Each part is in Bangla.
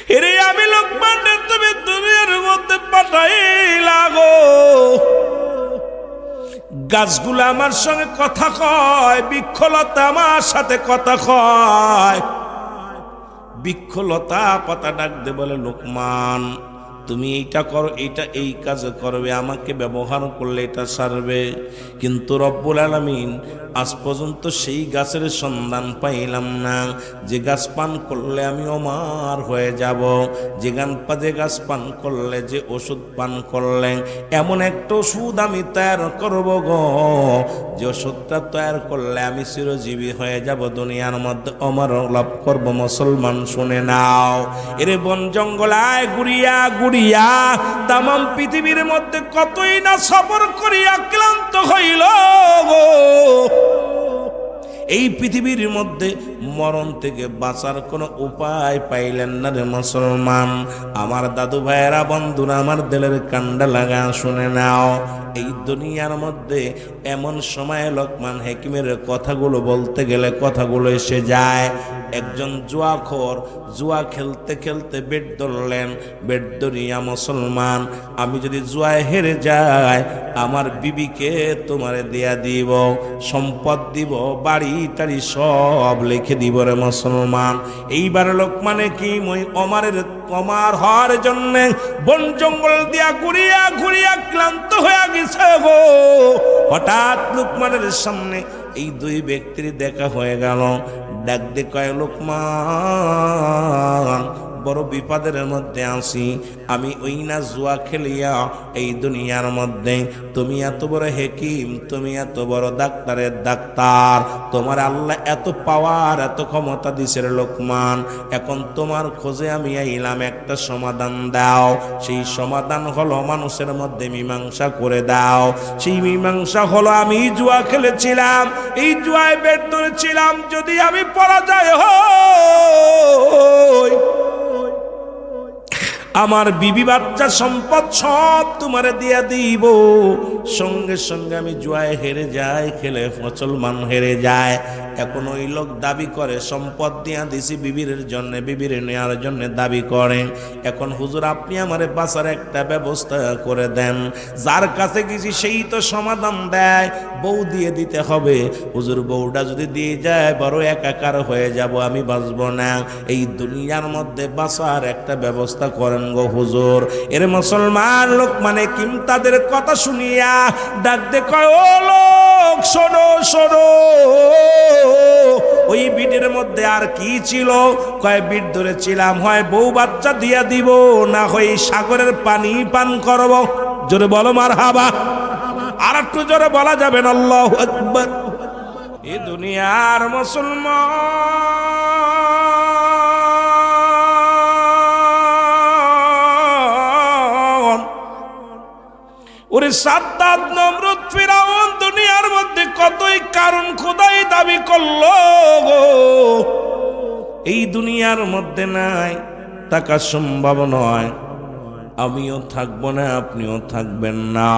এরে আমি লোকমান তুমি দুনিয়ার মধ্যে পাঠাইলা গো, গাছগুলো আমার সঙ্গে কথা কয়, বৃক্ষলতা আমার সাথে কথা কয়। বৃক্ষলতা পাতা ডাক দে বলে, লোকমান তুমি এইটা করো, এইটা এই কাজ করবে, আমাকে ব্যবহার করলে এটা সারবে। কিন্তু রব্বুল আলামিন আজ পর্যন্ত সেই গাছের সন্ধান পাইলাম না যে গাছ পান করলে আমি অমর হয়ে যাব, যে গাছ পান করলে, যে ওষুধ পান করলে এমন একটা ওষুধ আমি তৈরি করব গো, যে ওষুধটা তৈরি করলে আমি চিরজীবী হয়ে যাব, দুনিয়ার মধ্যে অমর লাভ করব। মুসলমান শুনে নাও, এরে বন জঙ্গলায় গুড়িয়া গুড়িয়া তামাম পৃথিবীর মধ্যে কতই না সফর করিয়া ক্লান্ত হইল গো, এই পৃথিবীর মধ্যে মরণ থেকে বাঁচার কোনো উপায় পাইলেন না রে মুসলমান। আমার দাদু ভাইয়েরা, বন্ধুরা, আমার দিলের কান্ডা লাগা শুনে নাও, এই দুনিয়ার মধ্যে এমন সময় লোকমান হাকিমের কথাগুলো বলতে গেলে কথাগুলো এসে যায়। একজন জুয়াখোর জুয়া খেলতে খেলতে বেট ধরলেন, বেট ধরিয়া, মুসলমান আমি যদি জুয়ায় হেরে যাই আমার বিবিকে তোমারে দিয়া দিব, সম্পদ দিব, বাড়ি টাড়ি সব লিখে দিব রে মুসলমান। এইবার লোকমানে কি অমার হওয়ার জন্য বন জঙ্গল দিয়া ঘুরিয়া ঘুরিয়া ক্লান্ত হয়ে গেছে গো। হঠাৎ লোকমানের সামনে এই দুই ব্যক্তির দেখা হয়ে গেল। ডাক দে কয়, লোকমান বড় বিপদের মধ্যে আছি আমি, ওই না জুয়া খেলিয়া এই দুনিয়ার মধ্যে তুমি এত বড় হেকিম, তুমি এত বড় ডাক্তারের ডাক্তার, তোমার আল্লাহ এত পাওয়ার, এত ক্ষমতা দিছে রে লোকমান। এখন তোমার খোঁজে আমি আইলাম, একটা সমাধান দাও। সেই সমাধান হলো মানুষের মধ্যে মীমাংসা করে দাও। সেই মীমাংসা হলো আমি জুয়া খেলেছিলাম, এই জুয়ায় বেট ধরেছিলাম, যদি আমি পরাজয় হই আমার বিবি বাচ্চা সম্পদ সব তোমারে দিয়া দিব। সঙ্গে সঙ্গে আমি জুয়ায় হেরে যাই, খেলে মুসলমান হেরে যায়। এখন ওই লোক দাবি করে সম্পদ দিয়া দিছি বিবির জন্য, বিবির নেওয়ার জন্য দাবি করে। এখন হুজুর আপনি আমারে বাঁচার একটা ব্যবস্থা করে দেন। যার কাছে গেছি সেই তো সমাধান দেয়, বউ দিয়ে দিতে হবে। হুজুর বউটা যদি দিয়ে যায় বড় একাকার হয়ে যাব, আমি বাঁচব না। এই দুনিয়ার মধ্যে বাঁচার একটা ব্যবস্থা করেন গো হুজুর। এর মুসলমান লোক মানে কিম তাদের কথা শুনিয়া ডাক দে কয়, ও লোক শোনো শোনো, ওই বিটের মধ্যে আর কি ছিল? কয় বিট ধরেছিলাম, হয় বউ বাচ্চা দিয়া দিব, না হয় সাগরের পানি পান করব। জোরে বলো মারহাবা। আর একটু জোরে বলা যাবে না আল্লাহু আকবার। এ দুনিয়ার মুসলমান, ওরে সাদ্দাত, নমরুদ, ফিরাউন দুনিয়ার মধ্যে কতই কারণ খোদাই দাবি করলো গো, এই দুনিয়ার মধ্যে নাই, থাকা সম্ভব নয়। আমিও থাকবো না, আপনিও থাকবেন না।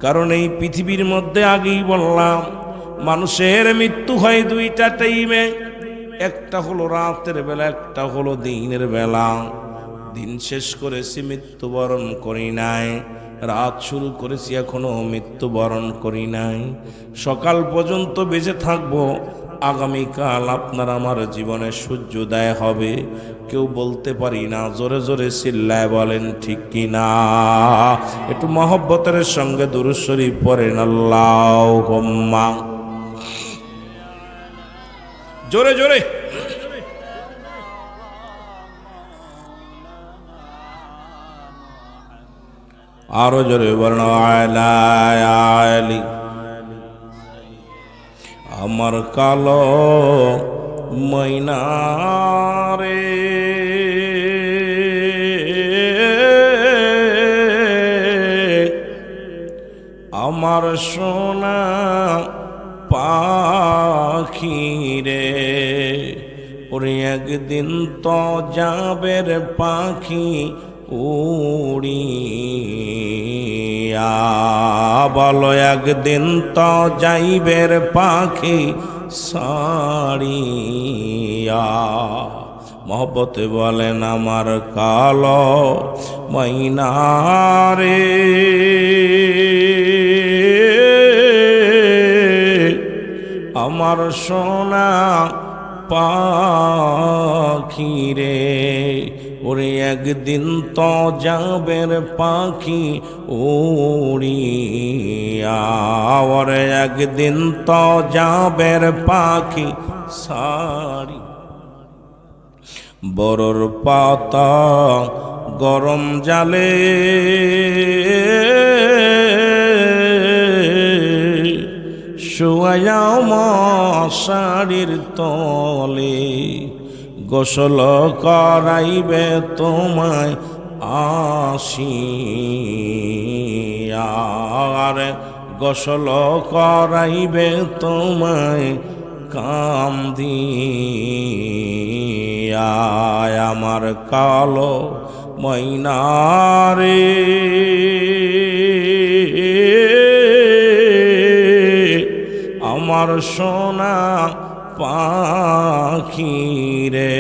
কারণ এই পৃথিবীর মধ্যে আগেই বললাম মানুষের মৃত্যু হয় দুইটা টাইমে, একটা হলো রাতের বেলা, একটা হলো দিনের বেলা। দিন শেষ করেছি, মৃত্যুবরণ করি নাই। রাত শুরু করেছি, এখনো মৃত্যুবরণ করি নাই। সকাল পর্যন্ত বেঁচে থাকবো, আগামীকাল আপনার আমার জীবনে সূর্যোদয় হবে, কেউ বলতে পারি না। জোরে জোরে চিল্লায় বলেন ঠিক কিনা? একটু মহব্বতের সঙ্গে দুরূদ শরীফ পড়েন আল্লাহুম্মা। জোরে জোরে। আরো জোরে বলেন আলা আলি। আমার কালো ময়নারে আমার সোনা পাখি রে, ওরে একদিন তো যাবের পাখি উড়িয়া, বলো একদিন তো যাইবের পাখি সাড়িয়া। মহব্বতে বলেন আমার কালো ময়নারে, আমার সোনা পাখি রে, ওরে একদিন তো যাবের পাখি উড়িয়া, ওরে একদিন তো যাবের পাখি সারি। বরর পাতা গরম জালে শুয়াও মশারির তলে, গোসল করাইবে তোমায় আসিয়া, গোসল করাইবে তোমায় কান্দিয়া, আমার কালো ময়নারে, আমার সোনা পাখি রে,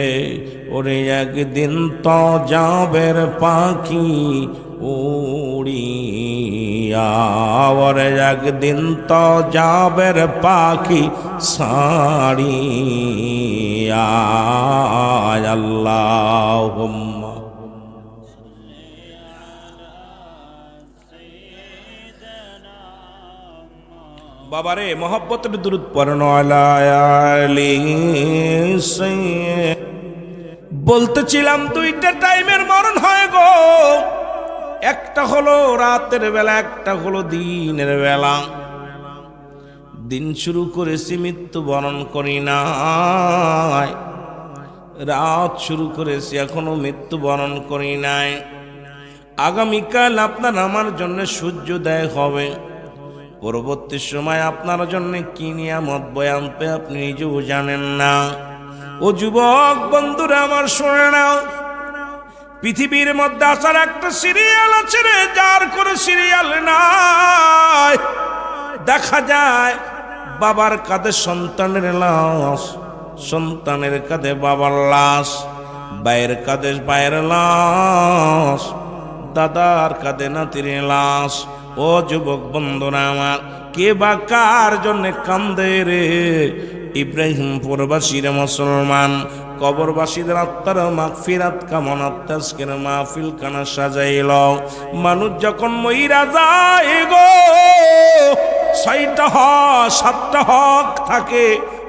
ওরে একদিন তো যাবের পাখি উড়িয়া, ওরে একদিন তো যাবের পাখি সারিয়া। আল্লাহুম্মা বাবারে মহব্বতের দুরূদ পড়েন আলা আলি সাইয়্যিদ। বলতেছিলাম দুইটা টাইমের মরণ হয় গো, একটা হলো রাতের বেলা, একটা হলো দিনের বেলা। দিন শুরু করেছি, মৃত্যু বরণ করি নাই। রাত শুরু করেছি, এখনো মৃত্যু বরণ করি নাই। আগামীকাল আপনার আমার জন্য সূর্যোদয় হবে। পরবর্তী সময় আপনার জন্য কি নিয়ামত বয়ে আনবে আপনি নিজেও জানেন না। ও যুবক বন্ধুরা আমার শুনে নাও, পৃথিবীর মধ্যে আসার একটা সিরিয়াল আছে রে, যার কোনো সিরিয়াল নাই। দেখা যায় বাবার কাঁধে সন্তানের লাশ, সন্তানের কাঁধে বাবার লাশ, ভাইয়ের কাঁধে ভাইয়ের লাশ, দাদার কাঁধে নাতির লাশ। ও যুবক বন্ধুরা আমার, কে বা কার জন্য কান্দে রে? ইব্রাহিমপুরবাসীর মুসলমান কবরবাসীদের আত্মার মাগফিরাত কামনাত আজকের মাহফিল কানা সাজাইল। মানুষ যখন মইরা যায় গো, 6টা হক 7টা হক থাকে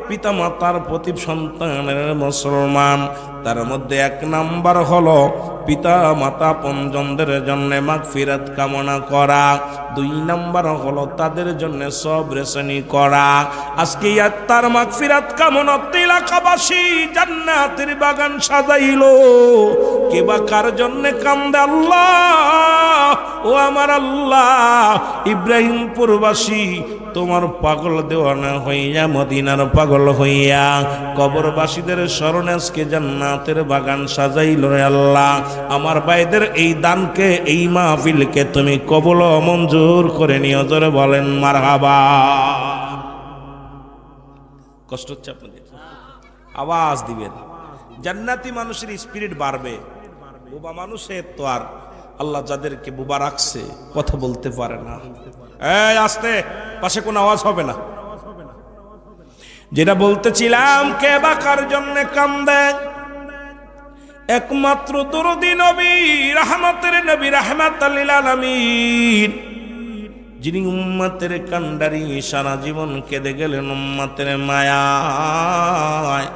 পিতা মাতার প্রতি সন্তানের মুসলমান। তার মধ্যে 1 নাম্বার হলো পিতা মাতা পঞ্জনদের জন্য মাগফিরাত কামনা করা। 2 নাম্বার হলো তাদের জন্য সবর শ্রেণী করা। আজকে তার মাগফিরাত কামনা এলাকাবাসী জান্নাতের বাগান সাজাইলো। কে বা কার জন্য কান্দে? আল্লাহ ও আমার আল্লাহ, ইব্রাহিমপুরবাসী তোমার পাগল দেওয়ানা হইয়া, মদিনার পাগল হইয়া কবরবাসীদের স্মরণে আজকে জান্নাতের বাগান সাজাইল রে আল্লাহ। আমার ভাইদের এই দানকে, এই মাহফিলকে তুমি কবুল ও মঞ্জুর করে নিও। জোরে বলেন মারহাবা। কষ্ট হচ্ছে আপনাদের? আওয়াজ দিবেন। জান্নাতি মানুষের স্পিরিট বাড়বে। বোবা মানুষের তো আর আল্লাহ যাদেরকে বোবা রাখছে কথা বলতে পারে না। এই আস্তে, পাশে কোনো আওয়াজ হবে না। যেটা বলতেছিলাম, কে বা কার জন্য কান্দে? একমাত্র দরদি নবী, রহমতের নবী, রাহমাতাল লিল আলামিন, যিনি উম্মতের কান্ডারি, সারা জীবন কেঁদে গেলেন উম্মতের মায়ায়।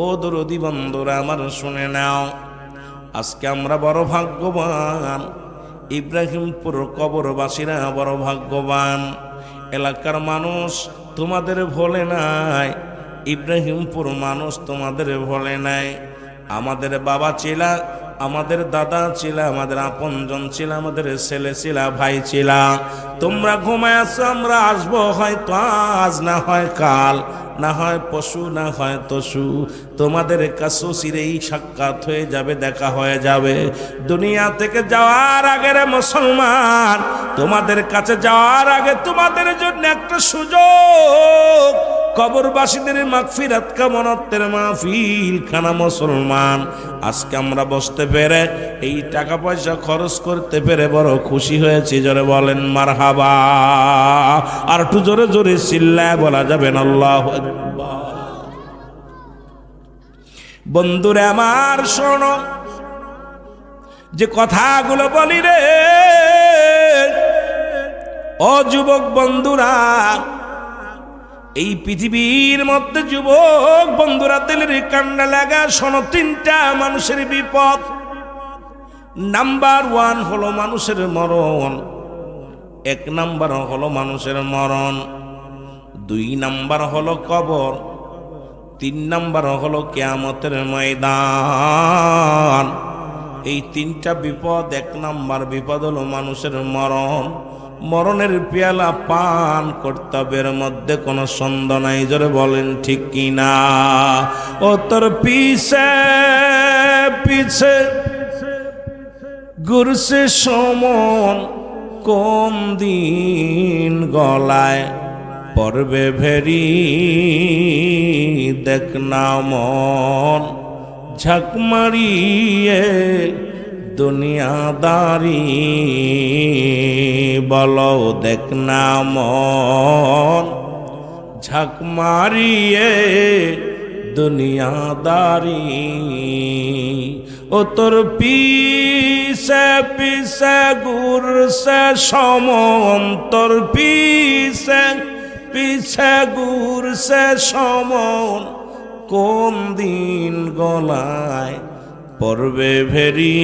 ও দরদি বন্ধুরা আমার শুনে নাও, আজকে আমরা বড় ভাগ্যবান। ইব্রাহিমপুর কবরবাসীরা বড় ভাগ্যবান। এলাকার মানুষ তোমাদের ভোলে নাই, ইব্রাহিমপুর মানুষ তোমাদের ভোলে নাই। আমাদের বাবা ছিল, আমাদের দাদা ছিল, আমাদের আপনজন ছিল, আমাদের ছেলে ছিল, ভাই ছিল। তোমরা ঘুমায় আছো, আমরা আসবো হয়তো আজ, না হয় কাল, না হয় পশু, না হয় তসু। তোমাদের কাছে চিরেই সাক্ষাৎ হয়ে যাবে, দেখা হয়ে যাবে। দুনিয়া থেকে যাওয়ার আগে রে মুসলমান, তোমাদের কাছে যাওয়ার আগে তোমাদের জন্য একটা সুযোগ কবরবাসীদের মাগফিরাত কামনাতের মাহফিল খানা মুসলমান, আজকে আমরা বসতে পেরে এই টাকা পয়সা খরচ করতে পেরে বড় খুশি হয়েছি। জোরে বলেন মারহাবা। আর একটু জোরে জোরে চিল্লায় বলা যাবেন আল্লাহু আকবার। বন্ধুরে আমার শোনো, যে কথাগুলো বলি রে ও যুবক বন্ধুরা, এই পৃথিবীর মধ্যে যুবক বন্ধুরা দিলের কান্না লাগা শোনো, তিনটা মানুষের বিপদ। নাম্বার 1 হলো মানুষের মরণ, 1 নাম্বার হলো মানুষের মরণ, 2 নাম্বার হলো কবর, 3 নাম্বার হলো কিয়ামতের ময়দান। এই 3টা বিপদ। 1 নাম্বার বিপদ হলো মানুষের মরণ। মরণের পেয়ালা পান কর্তব্যের মধ্যে কোনো সন্দেহ নাই। জোরে বলেন ঠিক কিনা? ও তোর পিছে পিছে ঘুরছে সমন, কোন দিন গলায় পড়বে ভেরি, দেখ না মন ঝাঁক মারিয়ে দুনিয়াদারি, বলো দেখ না মন ঝাঁক মারিয়ে দুনিয়াদারি। ও তোর পিছে পিছে ঘুরছে সমন, তোর পিছে পিছে ঘুরছে সমন, কোন দিন গলায় পড়বে ভেরি,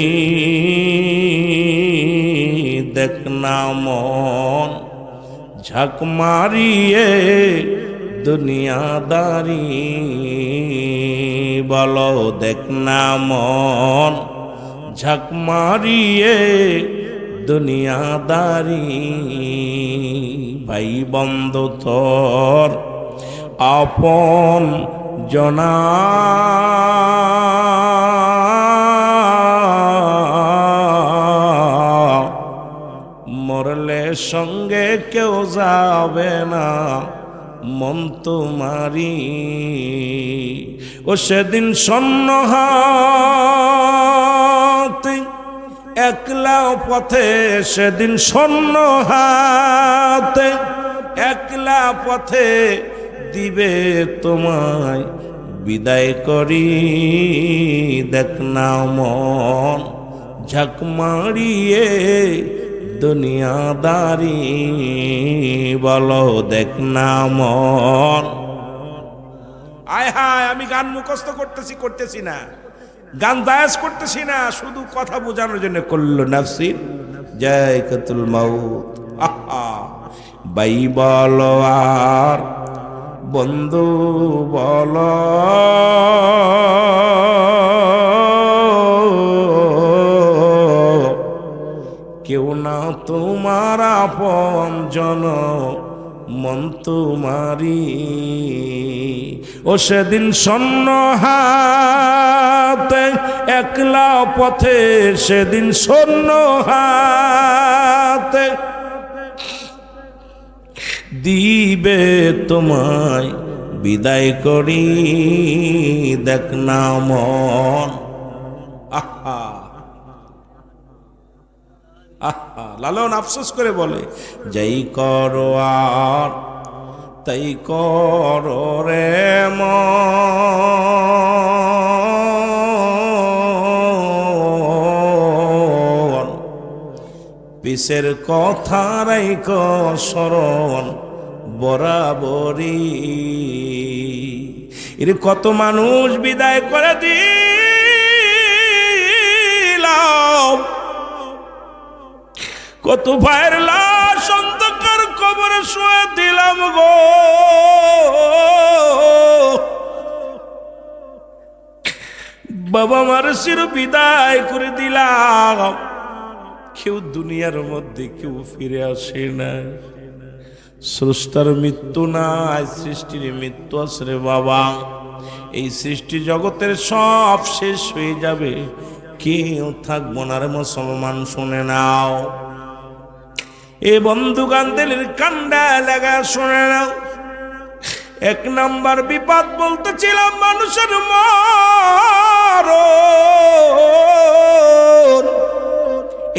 দেখ না মন ঝাঁক মারিয়ে দুনিয়াদারি, বলো দেখ না মন ঝাঁক মারিয়ে দুনিয়াদারি। ভাই বন্ধু তোর আপন জনা, মরলে সঙ্গে কেউ যাবে না, মন তোমারি। ও সেদিন শূন্য হাতে একলা পথে, সেদিন শূন্য হাতে একলা পথে দিবে তোমায় বিদায় করি, দেখ না মন ঝাঁক মারিয়ে দুনিয়াদারি, বলো দেখ না মন। আয় হায়, আমি গান মুখস্থ করতেছি না, গান দায়াজ করতেছি না, শুধু কথা বোঝানোর জন্য। কুল্লু নাফসিন যায়কাতুল মাউত। আহা ভাই বলো আর বন্ধু বলো, কেউ না তোমার আপন জন, মন তোমারি। ও সেদিন শূন্য হাতে একলা পথে, সেদিন শূন্য হাতে দিবে তোমায় বিদায় করি, দেখ না মন। আহা আহা, লালন আফসোস করে বলে, যাই করো আর তাই করো রে মন, পিসের কথা রাইখ স্মরণ বরাবরই। এর কত মানুষ বিদায় করে দিলাম, কত ভাইয়ের লাশ অন্ধকার কবরে শুয়ে দিলাম গো, বাবা মার চির বিদায় করে দিলাম। কেউ দুনিয়ার মধ্যে কেউ ফিরে আসে না। স্রষ্টার মৃত্যু নাই, সৃষ্টির মৃত্যু আছে রে বাবা। এই সৃষ্টি জগতের সব শেষ হয়ে যাবে, কেউ থাকবো না রে মুসলমান। শুনে নাও এ বন্ধু, গান দিলের কান্ডা লাগা শুনে নাও। এক নাম্বার বিপদ বলতেছিলাম মানুষের মরণ।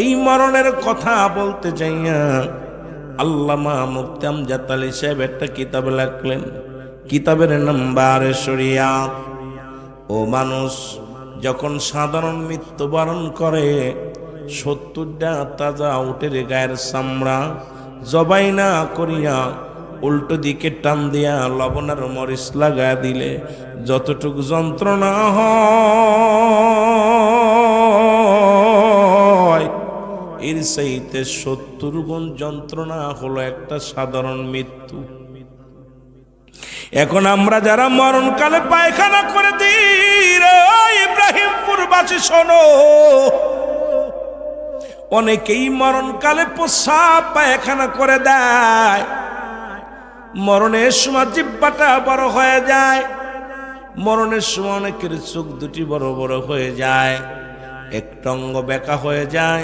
এই মরণের কথা বলতে যাইয়া আল্লামা মুফতি আমজাদ আলী সাহেব একটা কিতাব লিখলেন, কিতাবের নাম্বার শরিয়াত। ও মানুষ যখন সাধারণ মৃত্যুবরণ করে 70টা তাজা উটের গায়ের চামড়া জবাই না করিয়া উল্টো দিকে টান দিয়া লবণ আর মরিচ লাগা দিলে যতটুকু যন্ত্রণা হয় এর চাইতে 70 গুণ যন্ত্রণা হলো একটা সাধারণ মৃত্যু। এখন আমরা যারা মরণকালে পায়খানা করে দিই রে ইব্রাহিমপুরবাসী শোনো, অনেকেই মরণকালে প্রস্রাব পায়খানা করে দেয়। মরণের সময় জিহ্বাটা বড় হয়ে যায়, মরণের সময় অনেকের চোখ দুটি বড় বড় হয়ে যায়, একটা অঙ্গ বেঁকা হয়ে যায়।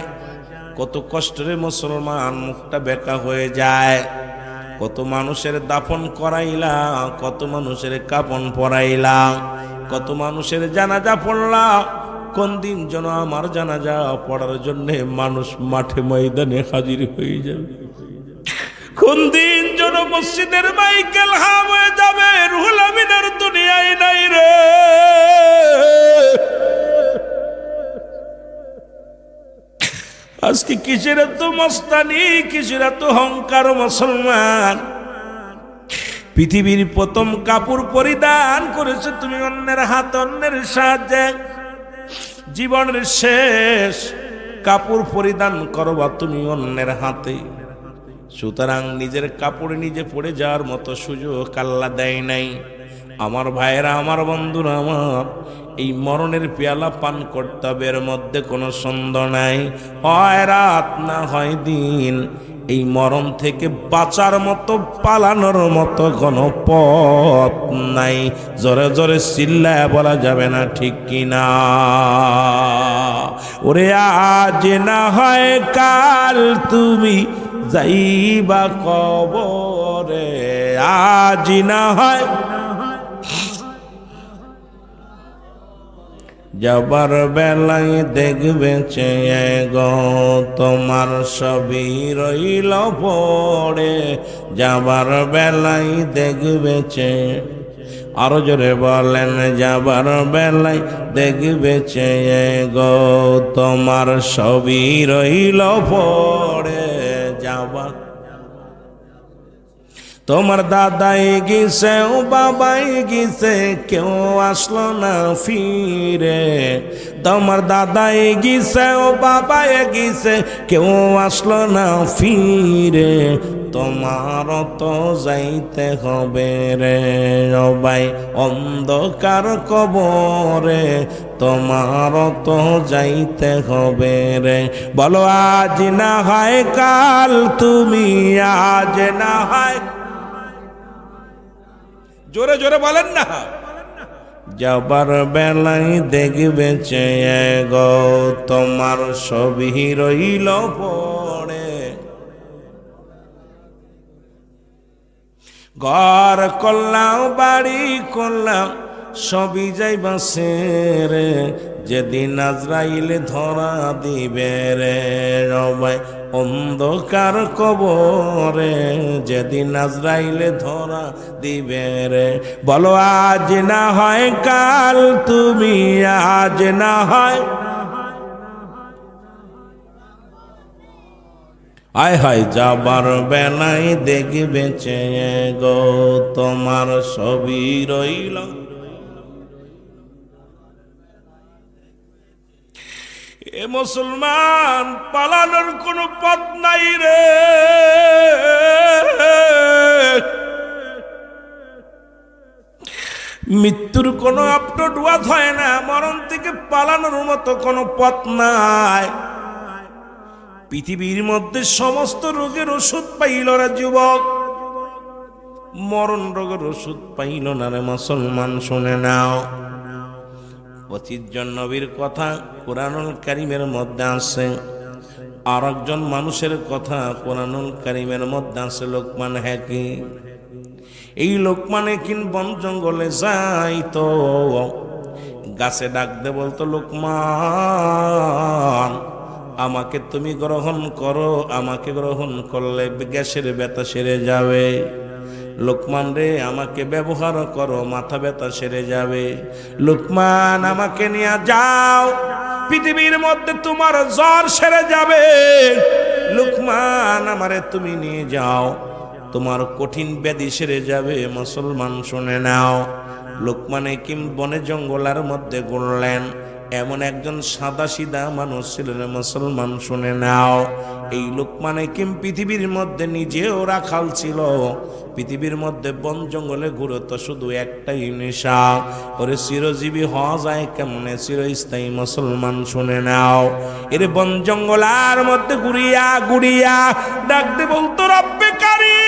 কত কষ্টের মুসলমান মুখটা বেঁকা হয়ে যায়। কত মানুষের দাফন করাইলা, কত মানুষের কাফন পরাইলা, কত মানুষের জানাজা পড়লা। কোন দিন যেন আমার জানাজা পড়ার জন্য মানুষ মাঠে ময়দানে হাজির হয়ে যাবে, কোন দিন যেন মসজিদের মাইকেল হাম হয়ে যাবে, রুহুল আমিনের দুনিয়ায় নাই রে। আজকে কিসের তো মস্তানি, কিসের তো অহংকার মুসলমান। পৃথিবীর প্রথম কাপড় পরিধান করেছে তুমি অন্যের হাত, অন্যের সাহায্যে। জীবনের শেষ কাপড় পরিধান করবা তুমি অন্যের হাতে। সুতরাং নিজের কাপড়ে নিজে পড়ে যাওয়ার মতো সুযোগ আল্লাহ দেয় নাই। আমার ভাইয়েরা, আমার বন্ধুরা, আমার এই মরণের পেয়ালা পান করতে হবে, এর মধ্যে কোনো সন্দেহ নাই। হয় রাত না হয় দিন, এই মরণ থেকে বাঁচার মতো, পালানোর মতো কোনো পথ নাই। জোরে জোরে চিল্লায় বলা যাবে না, ঠিক কিনা? ওরে আজ না হয় কাল তুমি যাইবা কবরে, আজ না হয় যাবার বেলায় দেখবে চেয়ে গো তোমার সবই রইল পড়ে, যাবার বেলায় দেখবে চেয়ে। আরো জোরে বলেন, যাবার বেলায় দেখবে চেয়ে গো তোমার সবই রইল পড়ে, যাবার। তোমার দাদাই গেছে, ও বাবাই গেছে, কেউ আসলো না ফিরে। তোমার দাদাই গেছে, ও বাবাই গেছে, কেউ আসলো না ফিরে। তোমার তো যাইতে হবে রে সবাই অন্ধকার কবরে, তোমার তো যাইতে হবে রে। বলো আজ না হয় কাল তুমি, আজ না হয়। জোরে জোরে বলেন না। যাবার বেলায় দেখবে চেয়ে গো তোমার সবই রইল পড়ে। ঘর করলাম, বাড়ি করলাম, সবই যাইবা রে। যেদিন আজরাইলে ধরা দিবে রে সবাই অন্ধকার কবরে, যেদিন আজরাইলে ধরা দিবে রে। বলো আজ না হয় কাল তুমি, আজ না হয়। আয় হায় যাবার বেলায় দেখবে চেয়ে গো তোমার সবই রইল। এ মুসলমান, পালানোর কোনো পথ নাই রে। মৃত্যুর কোনো আপলোড হয় না, মরণ থেকে পালানোর মতো কোনো পথ নাই। পৃথিবীর মধ্যে সমস্ত রোগের ওষুধ পাইল রে যুবক, মরণ রোগের ওষুধ পাইল না রে মুসলমান। শুনে নাও, 25 জন নবীর কথা কোরআনুল কারীমের মধ্যে আছে। আর একজন মানুষের কথা কোরআনুল কারীমের মধ্যে আছে, লোকমান হাকিম। এই লোকমান হাকিম বন জঙ্গলে যাইতো, গাছে ডাক দে বলতো, লোকমান আমাকে তুমি গ্রহণ করো, আমাকে গ্রহণ করলে গ্যাসের ব্যথা সেরে যাবে। লোকমান রে আমাকে ব্যবহার করো, মাথা ব্যথা সেরে যাবে। লোকমান আমাকে নিয়ে যাও, পৃথিবীর মধ্যে তোমার জ্বর সেরে যাবে। লোকমান আমারে তুমি নিয়ে যাও, তোমার কঠিন ব্যাধি সেরে যাবে। মুসলমান শুনে নাও, লোকমান হাকিম বনে জঙ্গলের মধ্যে ঘুরলেন। এমন একজন সাদা সিধা মানুষ ছিলেন। মুসলমান শুনে নাও, এই লোকমান হাকিম পৃথিবীর মধ্যে নিজেও রাখাল ছিল। পৃথিবীর মধ্যে বন জঙ্গলে ঘুরতো শুধু একটাই নেশা, ওরে চিরজীবী হওয়া যায় কেমনে, চিরস্থায়ী। মুসলমান শুনে নাও, এর বন জঙ্গলার মধ্যে ঘুরিয়া ঘুরিয়া ডাকতে বলতো, রব্বে কারীম,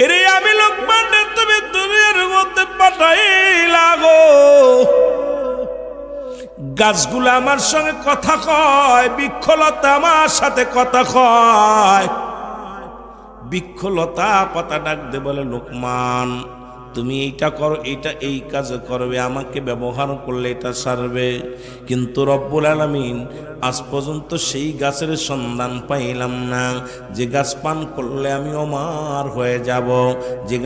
এরে আমি লোকমান তুমি দুনিয়ার মধ্যে পাঠাইলা গো। গাছগুলো আমার সঙ্গে কথা কয়, বৃক্ষলতা আমার সাথে কথা কয়। বৃক্ষলতা কথা ডাক দে বলে, লোকমান তুমি এইটা করো, এইটা এই কাজ করবে, আমাকে ব্যবহার করলে এটা সারবে। কিন্তু রব্বুল আলামিন আজ পর্যন্ত সেই গাছের সন্ধান পাইলাম না যে গাছ পান করলে আমি অমর হয়ে যাব, যে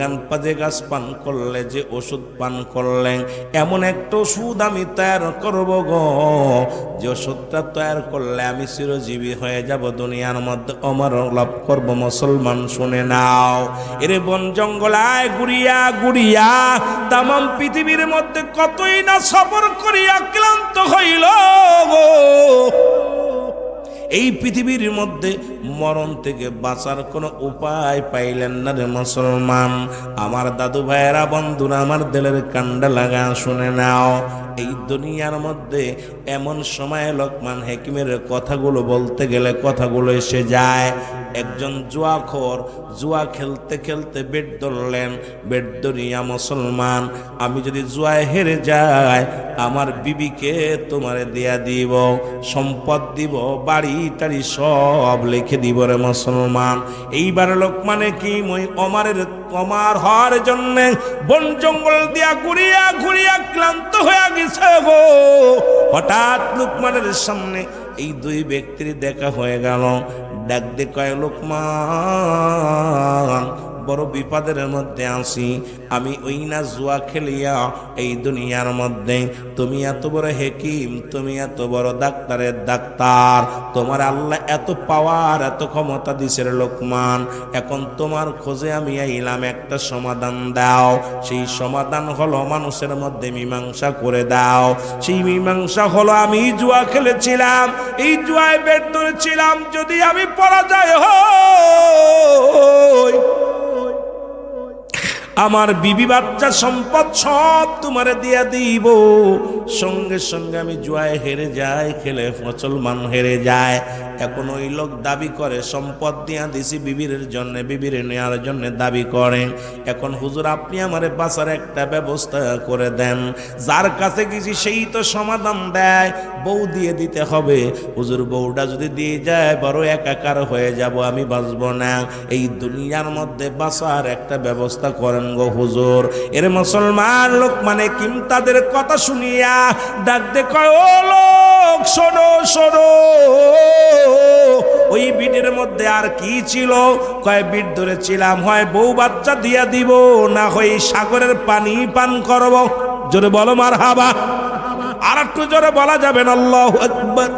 গাছ পান করলে, যে ওষুধ পান করলে এমন একটা ওষুধ আমি তৈরি করব গো, যে ওষুধটা তৈরি করলে আমি চিরজীবী হয়ে যাব, দুনিয়ার মধ্যে অমর লাভ করব। মুসলমান শুনে নাও, এরে বন জঙ্গলায় ঘুরিয়া ঘুরিয়া তামাম পৃথিবীর মধ্যে কতই না সফর করিয়া ক্লান্ত হইল গো। এই পৃথিবীর মধ্যে মরণ থেকে বাঁচার কোনো উপায় পাইলেন না রে মুসলমান। আমার দাদু ভাইয়েরা, বন্ধুরা, আমার দিলের কান্ডা লাগা শুনে নাও, এই দুনিয়ার মধ্যে এমন সময় লোকমান হাকিমের কথাগুলো বলতে গেলে কথাগুলো এসে যায়। একজন জুয়াখোর জুয়া খেলতে খেলতে বেট ধরলেন। বেট ধরিয়া, মুসলমান আমি যদি জুয়ায় হেরে যাই আমার বিবিকে তোমারে দেয়া দিব, সম্পদ দিব, বাড়ি টাড়ি সব লিখে দিব রে মুসলমান। এইবার লোকমান হাকিম ওই অমর হওয়ার জন্য বন জঙ্গল দিয়া ঘুরিয়া ঘুরিয়া ক্লান্ত হয়ে গেছে গো। হঠাৎ লোকমানের সামনে এই দুই ব্যক্তির দেখা হয়ে গেল। ডাক দে কয়, লোকমান বড় বিপদের মধ্যে আছি আমি, ওই না জুয়া খেলিয়া এই দুনিয়ার মধ্যে তুমি এত বড় হাকিম, তুমি এত বড় ডাক্তারের ডাক্তার, তোমার আল্লাহ এত পাওয়ার, এত ক্ষমতা দিছে রে লোকমান। এখন তোমার খোঁজে আমি আইলাম, একটা সমাধান দাও। সেই সমাধান হলো মানুষের মধ্যে মীমাংসা করে দাও। সেই মীমাংসা হলো আমি জুয়া খেলেছিলাম, এই জুয়ায় বেট ধরেছিলাম, যদি আমি পরাজয় হই আমার বিবি বাচ্চা সম্পদ সব তোমারে দিয়া দিব। সঙ্গে সঙ্গে আমি জুয়ায় হেরে যাই, খেলে মুসলমান হেরে যায়। এখন ওই লোক দাবি করে সম্পদ দিয়া দিছি বিবির জন্য, বিবির নেওয়ার জন্য দাবি করেন। এখন হুজুর আপনি আমারে বাঁচার একটা ব্যবস্থা করে দেন। যার কাছে গেছি সেই তো সমাধান দেয়, বউ দিয়ে দিতে হবে। হুজুর বউটা যদি দিয়ে যায় বড় একাকার হয়ে যাব, আমি বাঁচবো না। এই দুনিয়ার মধ্যে বাঁচার একটা ব্যবস্থা করেন গো হুজুর। এর মুসলমান লোকমান হাকিম তাদের কথা শুনিয়া ডাক দে কয়, ও লোক শোনো শোনো, ওই বিটের মধ্যে আর কি ছিল? কয় বিট ধরেছিলাম, হয় বউ বাচ্চা দিয়া দিব, না হয় সাগরের পানি পান করব। জোরে বলো মারহাবা। আর একটু জোরে বলা যাবে না আল্লাহু আকবার।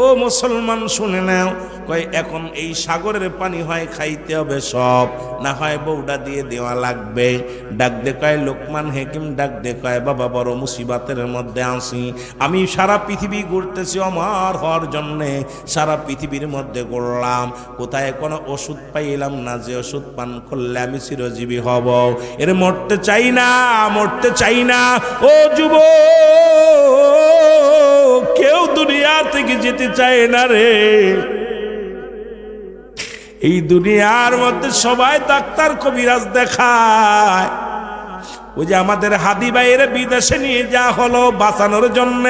ও মুসলমান শুনে নাও, কয় এখন এই সাগরের পানি হয় খাইতে হবে সব, না হয় বউটা দিয়ে দেওয়া লাগবে। ডাক দে কয় লোকমান হাকিম, ডাক দে কয় বাবা বড় মুসিবতের মধ্যে আছি আমি, সারা পৃথিবী ঘুরতেছি অমর হওয়ার জন্যে, সারা পৃথিবীর মধ্যে ঘুরলাম, কোথায় কোনো ওষুধ পাইলাম না যে ওষুধ পান করলে আমি চিরজীবী হব। এর মরতে চাই না, মরতে চাই না। ও যুবক, কেউ দুনিয়া থেকে যেতে চায় না রে। এই দুনিয়ার মধ্যে সবাই ডাক্তার কবিরাজ দেখায়। ওই যে আমাদের হাদি ভাইয়ের বিদেশে নিয়ে যা হলো বাঁচানোর জন্য,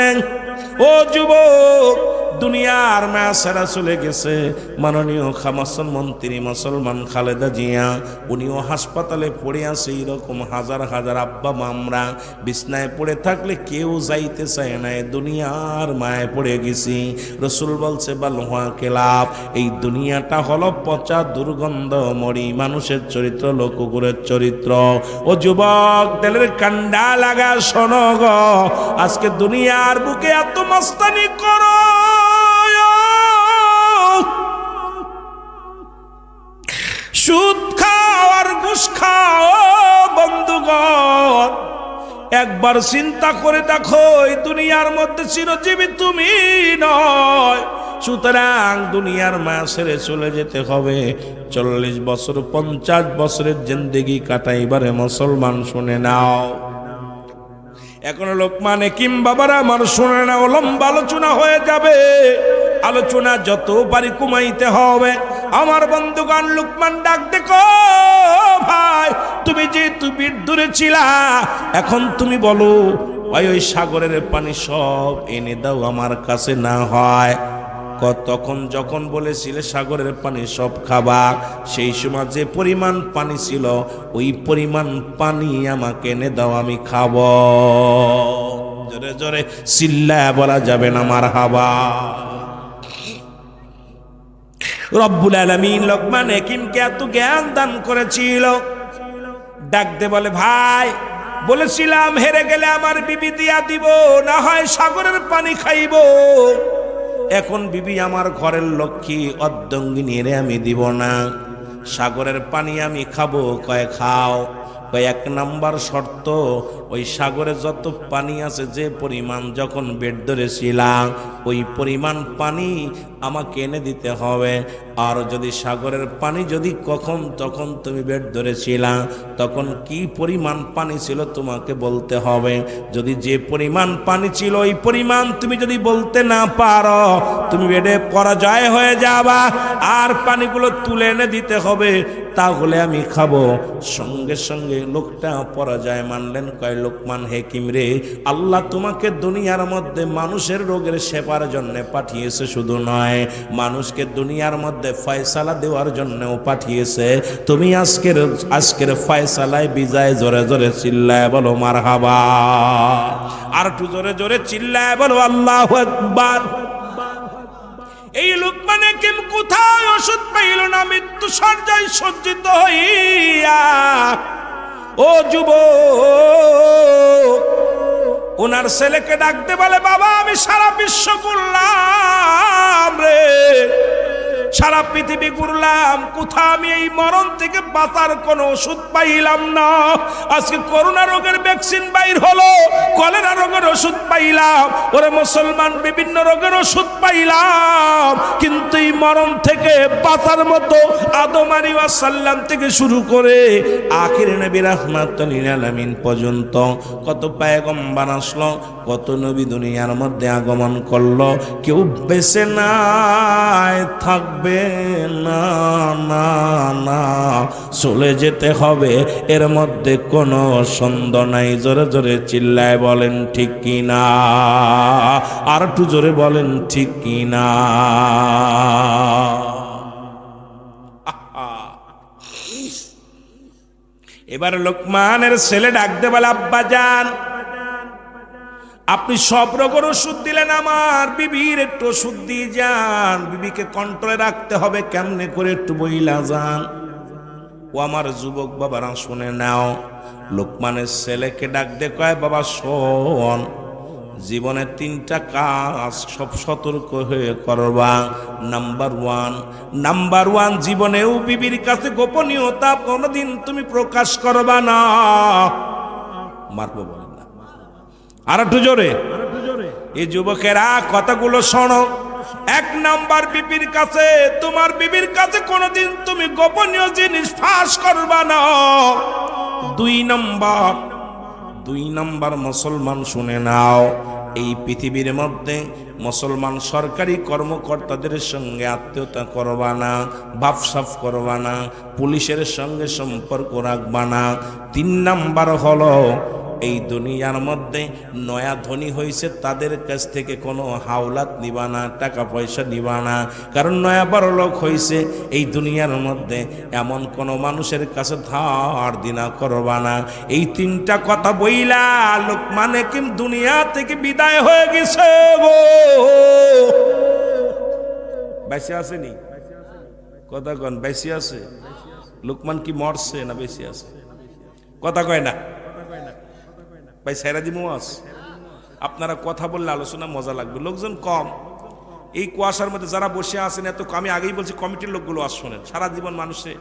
ও যুবক, দুনিয়ার মায়া ছেড়ে চলে গেছে মাননীয় খামাসন মন্ত্রী মুসলমান খালেদা জিয়া। উনিও হাসপাতালে পড়ে আছে। এরকম হাজার হাজার আব্বা মামরা বিছনায় পড়ে থাকলে কেউ যাইতে চায় না, দুনিয়ার মায়ে পড়ে গেছি। রসুল বলছে বালুহা কেলাপ, এই দুনিয়াটা হলো পচা দুর্গন্ধ মরি মানুষের চরিত্র, লোকগুলোর চরিত্র। ও যুবক, তেলের কান্ডা লাগা শোনো গো, আজকে দুনিয়ার বুকে এত মস্তানি করো, সুদ খাও আর ঘুষ খাও বন্ধুগণ, একবার চিন্তা করে দেখো এই দুনিয়ার মধ্যে চিরজীবী তুমি নয়। সুতরাং দুনিয়ার মায়া ছেড়ে চলে যেতে হবে। 40 বছর 50 বছরের জিন্দেগি কাটাইবারে মুসলমান শুনে নাও। এখন লোকমান হেকিম বাবারা আমার শুনে নাও, লম্বা আলোচনা হয়ে যাবে, আলোচনা যত পারি কমাইতে হবে। আমার বন্ধুগণ, লোকমান ডাক দেখো, ভাই তুমি যে তুমি দূরে ছিলা, এখন তুমি বলো ওই সাগরের পানি সব এনে দাও আমার কাছে, না হয় তখন যখন বলেছিলে সাগরের পানি সব খাবা, সেই সময় যে পরিমাণ পানি ছিল ওই পরিমাণ পানি আমাকে এনে দাও, আমি খাব। জোরে জোরে চিল্লায়া বলা যাবে না মারহাবা। রব্বুল আলামিন লোকমান হেকিমকে এত জ্ঞান দান করেছিল, ডাক দে বলে, ভাই বলেছিলাম হেরে গেলে আমার বিবি দিয়া দিব, না হয় সাগরের পানি খাইব। এখন বিবি আমার ঘরের লক্ষ্মী, অর্ধঙ্গিনী, রে আমি দিব না, সাগরের পানি আমি খাবো। কয় খাও। কয় 1 নাম্বার শর্ত, ওই সাগরে যত পানি আছে যে পরিমাণ যখন বেড ধরেছিলাম ওই পরিমাণ পানি আমাকে এনে দিতে হবে। আর যদি সাগরের পানি যদি কখন তখন তুমি বেড ধরেছিলাম তখন কি পরিমাণ পানি ছিল তোমাকে বলতে হবে। যদি যে পরিমাণ পানি ছিল ওই পরিমাণ তুমি যদি বলতে না পারো তুমি বেডে পরাজয় হয়ে যাবা, আর পানিগুলো তুলে এনে দিতে হবে, তাহলে আমি খাবো। সঙ্গে সঙ্গে লোকটা পরাজয় মানলেন। কয় লোকমান হেকিম রে, আল্লাহ তোমাকে দুনিয়ার মধ্যে মানুষের রোগের সেবার জন্য পাঠিয়েছে, শুধু নয় মানুষকে দুনিয়ার মধ্যে ফয়সালা দেওয়ার জন্যও পাঠিয়েছে। তুমি আজকের ফয়সালায় বিজয়। জোরে জোরে চিল্লায় বলো মারহাবা। আর একটু জোরে জোরে চিল্লায় বলো আল্লাহু আকবার। এই লোকমান হেকিম কোথায় ওষুধ পাইল না, মৃত্যু শয্যায় সজ্জিত হইয়া। ও যুবক, ওনার ছেলেকে ডাকতে বলে, বাবা আমি সারা বিশ্ব ঘুরলাম রে, সারা পৃথিবী ঘুরলাম, কোথাও আমি এই মরণ থেকে বাঁচার কোনো ওষুধ পাইলাম না। আজকে করোনা রোগের ভ্যাকসিন বাইর হলো, কলেরা রোগের ওষুধ পাইলাম, ওরে মুসলমান বিভিন্ন রোগের ওষুধ পাইলাম, কিন্তু এই মরণ থেকে বাঁচার মতো আদম আলাইহিস সালাম থেকে শুরু করে আখিরে নবী রাহমাতুল লিল আলামিন পর্যন্ত কত পয়গম্বর আসলো, কত নবী দুনিয়ার মধ্যে আগমন করলো, কেউ বেঁচে নাই থাকবে না, না না, চলে যেতে হবে, এর মধ্যে কোনো সন্দেহ নাই। জোরে জোরে চিল্লায় বলেন ঠিক কি না, আর একটু জোরে বলেন ঠিক কি না। এবার লোকমানের ছেলে ডাকতে বলে, আব্বা যান আপনি সব রোগের ওষুধ দিলেন, আমার বিবির একটু ওষুধ দিয়ে যান, বিবিকে কন্ট্রোলে রাখতে হবে, কেমনে করে একটু বইলা যান। ও আমার যুবক বাবারা শুনে নাও, লোকমানের ছেলেকে ডাক দে কয়, বাবা শোন, জীবনে 3টা কাজ সব সতর্ক হয়ে করবা। নাম্বার ওয়ান, জীবনেও বিবির কাছে গোপনীয়তা কোনোদিন তুমি প্রকাশ করবা না। মারবো বলেন না, আর একটু জোরে। এই যুবকেরা কথাগুলো শোনো। 1 নাম্বার, বিবির কাছে, তোমার বিবির কাছে কোনোদিন তুমি গোপনীয় জিনিস ফাঁস করবা না। 2 নাম্বার মুসলমান শুনে নাও, এই পৃথিবীর মধ্যে মুসলমান সরকারি কর্মকর্তাদের সঙ্গে আত্মীয়তা করবা না, ভাবসাব করবা না, পুলিশের সঙ্গে সম্পর্ক রাখবা না। 3 নাম্বার হলো এই দুনিয়ার মধ্যে নয়া ধনী হয়েছে তাদের কাছ থেকে কোনো হাওলাত নিবা না, টাকা পয়সা নিবা না, কারণ নয়া বড় লোক হয়েছে এই দুনিয়ার মধ্যে এমন কোনো মানুষের কাছে ধার দিনা করবা না। এই তিনটা কথা বইলা লোকমান হাকিম দুনিয়া থেকে বিদায় হয়ে গেছে গো। বেঁচে আসেনি? কথা কন, বেঁচে আছে? লোকমান কি মরছে না বেঁচে আছে? কথা কয় না ভাই। সাইরা দি মোয়াজ আপনারা কথা বললে আলোচনা মজা লাগবে। লোকজন কম, এই কুয়াশার মধ্যে যারা বসে আছেন এত, আমি আগেই বলছি কমিটির লোকগুলো ওয়াজ শোনেন। সারা জীবন মানুষে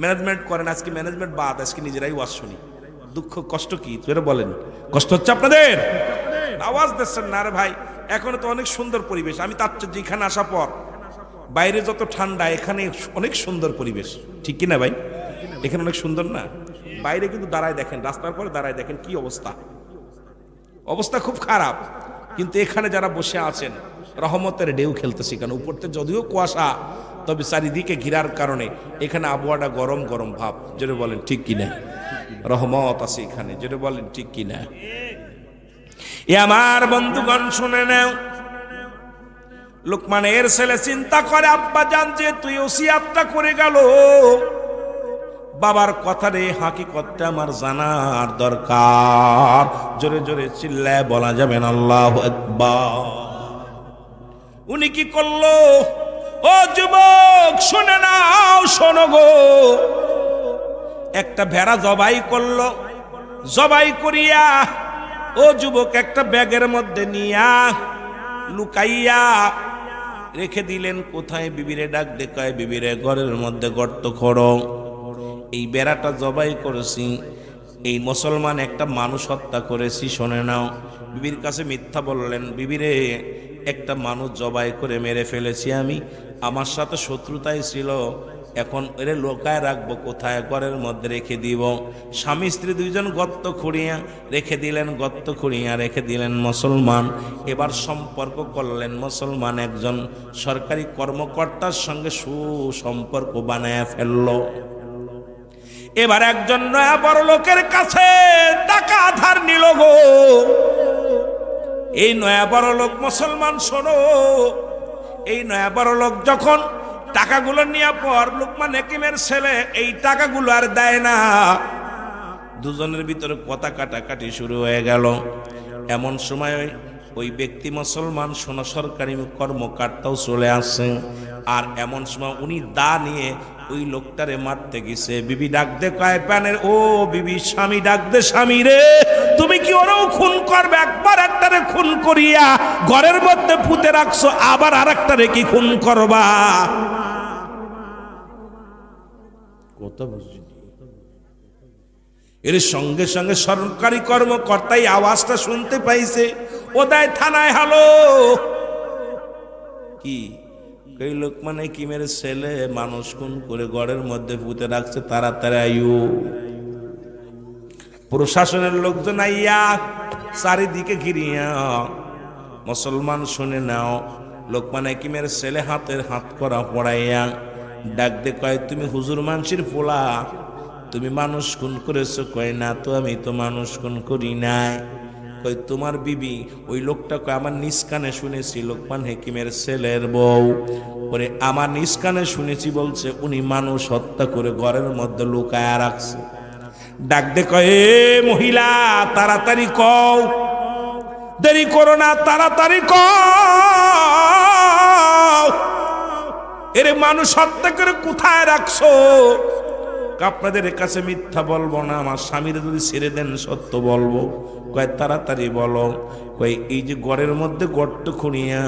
ম্যানেজমেন্ট করেন, আজকে ম্যানেজমেন্ট বাদ, আজকে নিজেরাই ওয়াজ শুনি। দুঃখ কষ্ট কি তোরা বলেন? কষ্ট হচ্ছে আপনাদের? আওয়াজ দিচ্ছেন না রে ভাই। এখনো তো অনেক সুন্দর পরিবেশ। আমি তার যেখানে আসা পর বাইরে যত ঠান্ডা, এখানে অনেক সুন্দর পরিবেশ, ঠিক কিনা ভাই? এখানে অনেক সুন্দর না? বাইরে কিন্তু দাঁড়ায় দেখেন, রাস্তার পরে দাঁড়ায় দেখেন কি অবস্থা, অবস্থা খুব খারাপ। কিন্তু এখানে যারা বসে আছেন রহমতের ঢেউ খেলতেছি, কেন উপরতে যদিও কুয়াশা, তবে চারিদিকে ঘিরার কারণে এখানে আবহাওয়াটা গরম গরম ভাব। যেটা বলেন ঠিক কিনা? রহমত আছে এখানে, যেটা বলেন ঠিক কিনা? এ আমার বন্ধুগণ শুনে নাও, লোকমানের ছেলে চিন্তা করে, আব্বা জান যে তুই ওসিয়াতটা করে গেল, বাবার কথা রে হাকিকতটা আমার জানার দরকার। জোরে জোরে চিল্লায় বলা যাবে না আল্লাহু আকবার। উনি কি করলো? ও যুবক শুনে নাও, শোনো গো। একটা ভেড়া জবাই করলো, জবাই করিয়া ও যুবক একটা ব্যাগের মধ্যে নিয়া লুকাইয়া রেখে দিলেন। কোথায়? বিবিরে ডাক দেখায়, বিবিরে ঘরের মধ্যে গর্ত খোঁড়ো। এই বেড়াটা জবাই করেছি, এই মুসলমান একটা মানুষ হত্যা করেছি, শোনে নাও। বিবির কাছে মিথ্যা বললেন, বিবিরে একটা মানুষ জবাই করে মেরে ফেলেছি আমি, আমার সাথে শত্রুতাই ছিল, এখন এরে লোকায় রাখবো কোথায়? ঘরের মধ্যে রেখে দিব। স্বামী স্ত্রী দুইজন গর্ত খুঁড়িয়া রেখে দিলেন, গর্ত খুঁড়িয়া রেখে দিলেন। মুসলমান এবার সম্পর্ক করলেন, মুসলমান একজন সরকারি কর্মকর্তার সঙ্গে সুসম্পর্ক বানায় ফেলল। এবার একজন নয়া বড় লোকের কাছে টাকা ধার নিল গো। এই নয়া বড় লোক, মুসলমান শোনো, এই নয়া বড় লোক যখন টাকাগুলো নিয়ে পর লোকমান হাকিমের ছেলে এই টাকাগুলো আর দেয় না, দুজনের ভিতরে কথা কাটাকাটি শুরু হয়ে গেল। এমন সময় ওই ব্যক্তি মুসলমান শোনো সরকারি কর্মকর্তাও চলে আসে, আর এমন সময় উনি দা নিয়ে ওই লোকটারে মারতে গেছে। বিবি ডাক দে কয় প্যানের, ও বিবি, স্বামী ডাক দে, স্বামী রে তুমি কি ওরাও খুন করবে? একবার একটারে খুন করিয়া ঘরের মধ্যে পুঁতে রাখছো, আবার আর একটারে কি খুন করবা? কথা বুঝছি। এর সঙ্গে সঙ্গে সরকারি কর্মকর্তাই আওয়াজটা শুনতে পাইছে, ওদায় থানায় হ্যালো। কি এই লোকমান হাকিমের ছেলে মানুষ খুন করে ঘরের মধ্যে পুঁতে রাখছে, তাড়াতাড়ি আইও। প্রশাসনের লোকজন আইয়া চারিদিকে ঘিরিয়া, মুসলমান শুনে নাও, লোকমান হাকিমের ছেলে হাতের হাত করা পড়াইয়া ডাক দে কয়, তুমি হুজুর মানসির পোলা, তুমি মানুষ খুন করেছো? কয় না তো, আমি তো মানুষ খুন করি নাই। কয় তোমার বিবি? ওই লোকটা কয় আমার নিজ কানে শুনেছি, লোকমান হাকিমের ছেলের বউ। ওরে আমার নিজ কানে শুনেছি বলছে উনি মানুষ হত্যা করে ঘরের মধ্যে লুকায়া রাখছে। ডাক দে কয়, এ মহিলা তাড়াতাড়ি কও, দেরি করো না, তাড়াতাড়ি কও, এরে মানুষ হত্যা করে কোথায় রাখছো? আপনাদের কাছে মিথ্যা বলবো না, আমার স্বামীর যদি ছেড়ে দেন সত্য বলবো। কয় তাড়াতাড়ি বলো। কয় এই যে ঘরের মধ্যে গর্ত খুঁড়িয়া,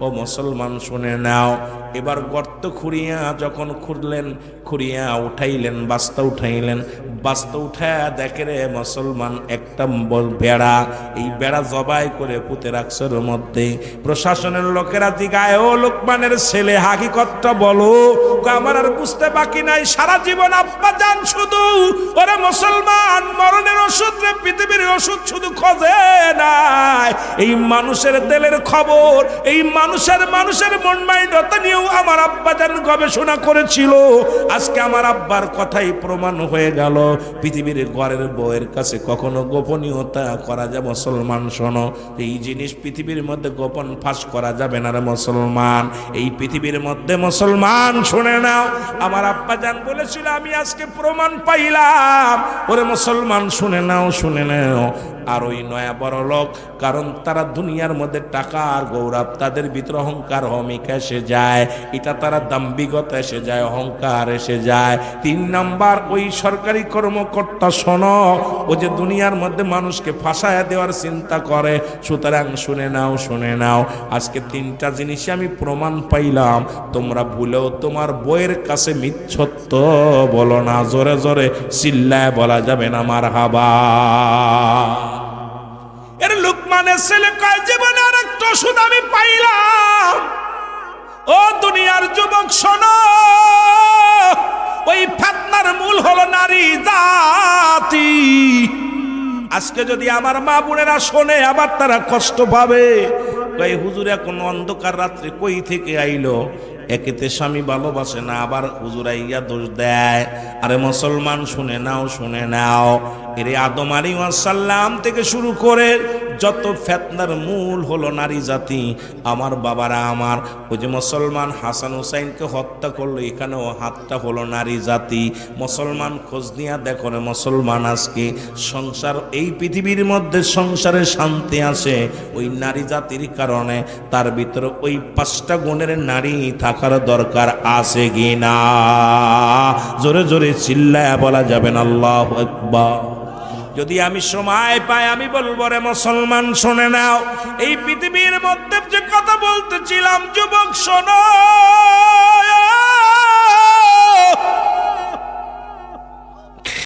ও মুসলমান শুনে নাও, এবার গর্ত খুঁড়িয়া যখন খুঁড়লেন, খুঁড়িয়া উঠাইলেন, বাস্তা উঠাইলেন, বাস্তা উঠায়া দেখে রে মুসলমান একটা বেড়া, এই বেড়া জবাই করে পুঁতে রাখছে ওর মধ্যে। প্রশাসনের লোকেরা জিগায়, ও লোকমানের ছেলে হাকিকতটা বলো। আমার আর বুঝতে বাকি নাই, সারা জীবন আব্বা জান শুধু ওরে মুসলমান মরণের ওষুধ রে, পৃথিবীর ওষুধ শুধু খোঁজে নাই, এই মানুষের দিলের খবর, এই মানুষের মন মাইন্ডতা নিয়েও আমার আব্বাজান গবেষণা করেছিল। আজকে আমার আব্বার কথাই প্রমাণ হয়ে গেল, পৃথিবীর ঘরের বউয়ের কাছে কখনো গোপনীয়তা করা যায় মুসলমান। শোনো, এই জিনিস পৃথিবীর মধ্যে গোপন ফাঁস করা যাবে না রে মুসলমান। এই পৃথিবীর মধ্যে মুসলমান শুনে নাও, আমার আব্বাজান বলেছিল আমি আজকে প্রমাণ পাইলাম। ওরে মুসলমান শুনে নাও, শুনে নাও। আর ওই নয়া বড় লোক, কারণ তারা দুনিয়ার মধ্যে টাকা আর গৌরব, তাদের ভিতরে অহংকার হমিকা এসে যায়, এটা তারা দাম্ভিকতা এসে যায়, অহংকার এসে যায়। 3 নাম্বার, ওই সরকারি কর্মকর্তা শোনো, ও যে দুনিয়ার মধ্যে মানুষকে ফাঁসায়া দেওয়ার চিন্তা করে। সুতরাং শুনে নাও, শুনে নাও, আজকে 3টা জিনিসে আমি প্রমাণ পাইলাম। তোমরা ভুলেও তোমার বইয়ের কাছে মিথ্যত্ব বলো না। জোরে জোরে চিল্লায় বলা যাবে না মারহাবা। এর লুকমানের ছেলে কয়, জীবনে আর একটা ওষুধ আমি পাইলাম। ও দুনিয়ার যুবক শোনো, ওই ফিতনার মূল হলো নারী জাতি। আজকে যদি আমার মা বোনেরা শোনে, আবার তারা কষ্ট পাবে। কই হুজুর এখন অন্ধকার রাত্রে কই থেকে আইলো? একেতে স্বামী ভালোবাসে না, আবার হুজুর আইয়া দোষ দেয়। আরে মুসলমান শুনে নাও, শুনে নাও, এর আদম আলাইহিস সালাম থেকে শুরু করে যত ফিতনার মূল হলো নারী জাতি। আমার বাবারা আমার, ওই যে মুসলমান হাসান হুসাইনকে হত্যা করলো, এখানেও হাতটা হলো নারী জাতি। মুসলমান খোঁজ নিয়ে দেখো রে মুসলমান, আজকে সংসার, এই পৃথিবীর মধ্যে সংসারে শান্তি আসে ওই নারী জাতির কারণে। তার ভিতরে ওই 5টা গুণের নারী থাকার দরকার আছে কিনা? জোরে জোরে চিল্লায়া বলা যাবে না আল্লাহু আকবার। যদি আমি সময় পাই আমি বলবো রে মুসলমান শুনে নাও, এই পৃথিবীর মধ্যে যে কথা বলতেছিলাম, যুবক শোনো,